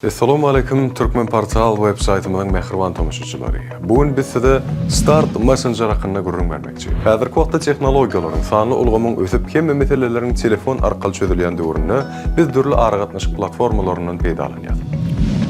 Assalamu alaikum, Turkmenportal web-saytımızın mehriban tomoşaçylary. Bugün biz size Start Messenjer hakkında gurrun vermekçi. Häzirki wagtda tehnologiýalaryň sany ulgamyň ösüp hemme meselelerini telefon arkaly çözülýän döwründe biz dürli aragatnaşyk platformalaryndan peýdalanýar.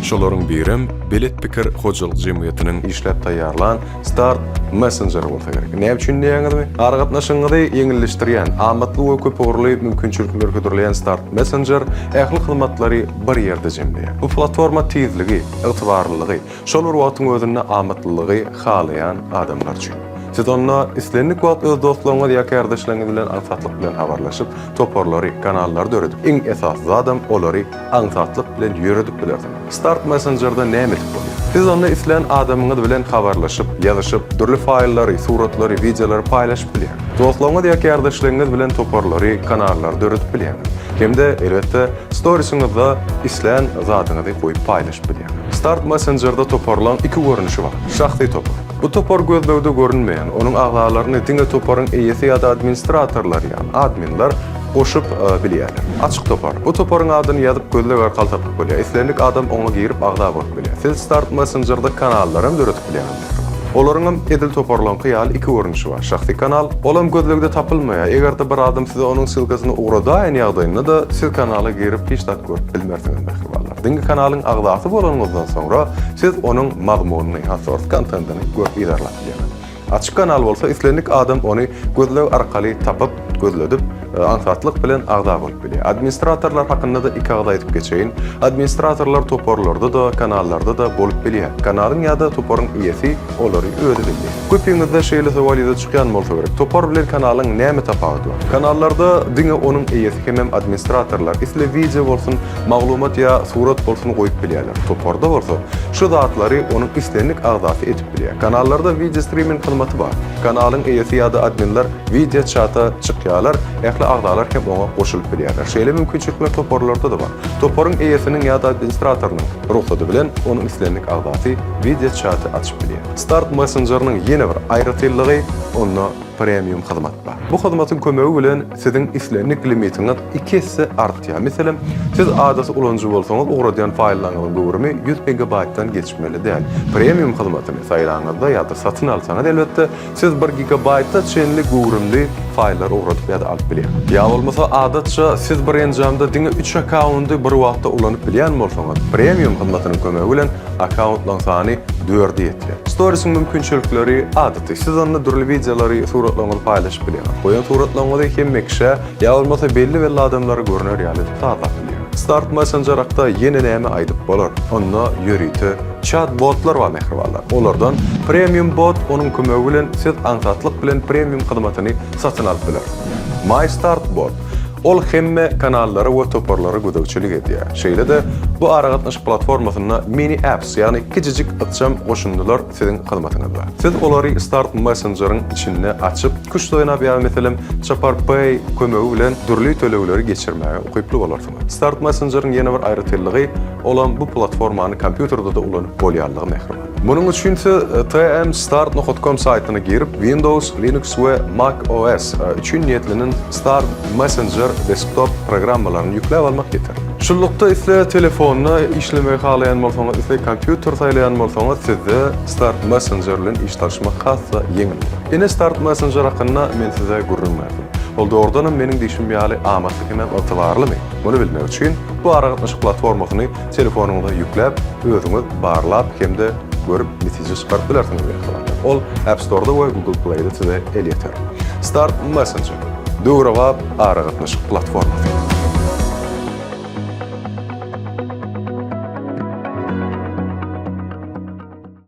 Şolaryň birim Belet pikir hojalyk jemgyýetiniň işläp taýýarlan Start Messenjer bolsa gerek. Näme üçin diýeňizmi? Aragatnaşygyňy ýeňilleşdirýän, amatly we köp orly mümkinçilikler götürilýän Start Messenjer ähli hyzmatlary bir ýerde jemleýär. Bu platforma tezligi, ygtybarlylygy, şolar wagtyň özüne amatlylygy halaýan adamlar üçin. Siz onna islenlik wagt öz dostlaryňyz ýa-ki ýardaşlaryňyz bilen aňsatlyk bilen habarlaşyp, toporlary, kanallar döredip, iň esasy adam olary aňsatlyk bilen ýöredip bilersiň. Start Messenjerda näme etip bolýar? Siz onna islen adamyňyz bilen habarlaşyp, ýazyşyp, durly faýllary, suratlary, videolary paýlaşyp bilýär. Dostlaryňyz ýa-ki ýardaşlaryňyz bilen toporlary, kanallar döredip bilýär. Hemde elbetde storiesiňizde islen zadyňyzy goýup paýlaşyp bilýär. Start Messenjerda toporlan iki görünüşi bar. Şahsy topor. Bu topor gözlegde görünmeýän, onuň agzalaryny diňe toporyň eýesi ýa-da administratorlar ýa-ni adminler goşup bilýärler. Açyk topor. Bu toporyň adyny ýazyp gözleg arkaly tapyp bolýar. Islenlik adam oňa girip agza bolup bilýär. Siz Start Messenjerda kanallar hem döretip bilýärsiz. Olaryň edil toporlanky ýaly iki görünüşi bar. Şahsy kanal, olam gözlegde tapylmaýar. Egerde bir adam size onuň sylgasyny ugradaýan ýagdaýynda da siz kanala girip hiç tak görüp bilmersiňiz mehribanlar. Diňe kanalyň agzasy bolanyňyzdan soňra siz onuň mazmunyny, hasors kontentini görüp ilerlap bilýärsiz. Açyk kanal bolsa islenlik adam ony gözleg arkaly tapyp, gözledip, aňsatlyk bilen agza bolup bilýär. Administratorlar hakynda da iki agza etip geçeýin. Administratorlar toporlarda da, kanallarda da bolup bilýär. Kanalyň ýa-da toporyň eýesi olary özi bilýär. Köpüňizde şeýle sowalýa çykýan bolsa gerek. Topor bilen kanalyň näme tapagy bar? Kanallarda diňe onuň eýesi hem administratorlar isle video bolsun, maglumat ýa surat bolsun goýup bilýärler. Toporda bolsa şu zatlary onuň islenlik agzasy etip bilýär. Kanallarda video streaming hyzmaty bar. Kanalyň eýesi ýa-da adminler video chata çykýarlar. Ähli agzalar hem oňa goşulyp bilýärler. Şeýle mümkinçilikler toporlarda da bar. Toporyň eýesiniň ýa-da administratorynyň ruhsady bilen onuň islenlik agzasy video chaty açyp bilýär. Start Messenjerniň ýene bir aýratyllygy onda premium hyzmat bar. Bu hyzmatyň kömegi bilen siziň islenlik limitiňiz 2 hisse artýar. Meselem, siz adasy ulanjy bolsaňyz, ugradýan faýllaryň döwrümi 100 MB-dan geçmeli däl. Premium hyzmatyny saýlaňyzda ýa-da satyn alsaňyz elbetde siz 1 GB-da çenli gowrumly faýllar ugradyp ýa-da alyp bilýär. Ýa bolmasa adatça siz bir enjamda diňe 3 accounty bir wagtda ulanyp bilýän bolsaňyz, premium hyzmatynyň kömegi bilen accountlaryň sany 4-e ýetýär. Storiesiň mümkinçilikleri adaty siz onda durly videolary, suratlaryňyzy paýlaşyp bilýär. Goýan suratlaryňyzy hemme kişi ýa bolmasa belli adamlara görünür ýaly taýlap bilýär. Start Messenger hakda ýene näme aýdyp bolar? Onda ýörüýti chatbotlar bar mehribanlar. Olardan premium bot onuň kömegi bilen siz aňsatlyk bilen premium hyzmatyny satyn alyp bilersiz. My Start bot ol hemme kanallary we toporlary gödäkçilik edýär. Şeýle de bu aragatnaşyk platformasyna mini apps ýani kiçijik Ykjam goşundylar siziň hyzmatyňyz bar. Siz olary Start Messenjer'ın içinde açyp, kuşlaýan ýa meselem Chapar Pay kömegi bilen durly tölewleri geçirmäge ukyply bolarsyňız. Start Messenjer'ın ýene bir aýratyllygy olan bu platformany kompýuterda da ulanyp bolýarlygy mehriban. Munyň üçin tmstart.com saytyna girip Windows, Linux we Mac OS üçin niýetlenen Start Messenger desktop programmalaryny ýükläp almak ýeter. Şullukda isle telefonna işlemeyi halayan bolsaňyz, isle kompýuter saýlayan bolsaňyz, sizde Start Messenger bilen işleşmek hassa ýeňil. Ene Start Messenger hakynda men size gurrunmaýarym. Ol doğrudan meniň diýişim ýaly amatlyk hem ýatybarlymy? Muny bilmek üçin bu aragatnaşyk platformasyny telefonuňyza ýükläp, özüňiz barlap hemde görüp netije çykaryp bilersiňiz. Ol AppStore'da we Google Play'da size el ýeter. Start Messenger döwrebap aragatnaşyk platformasy.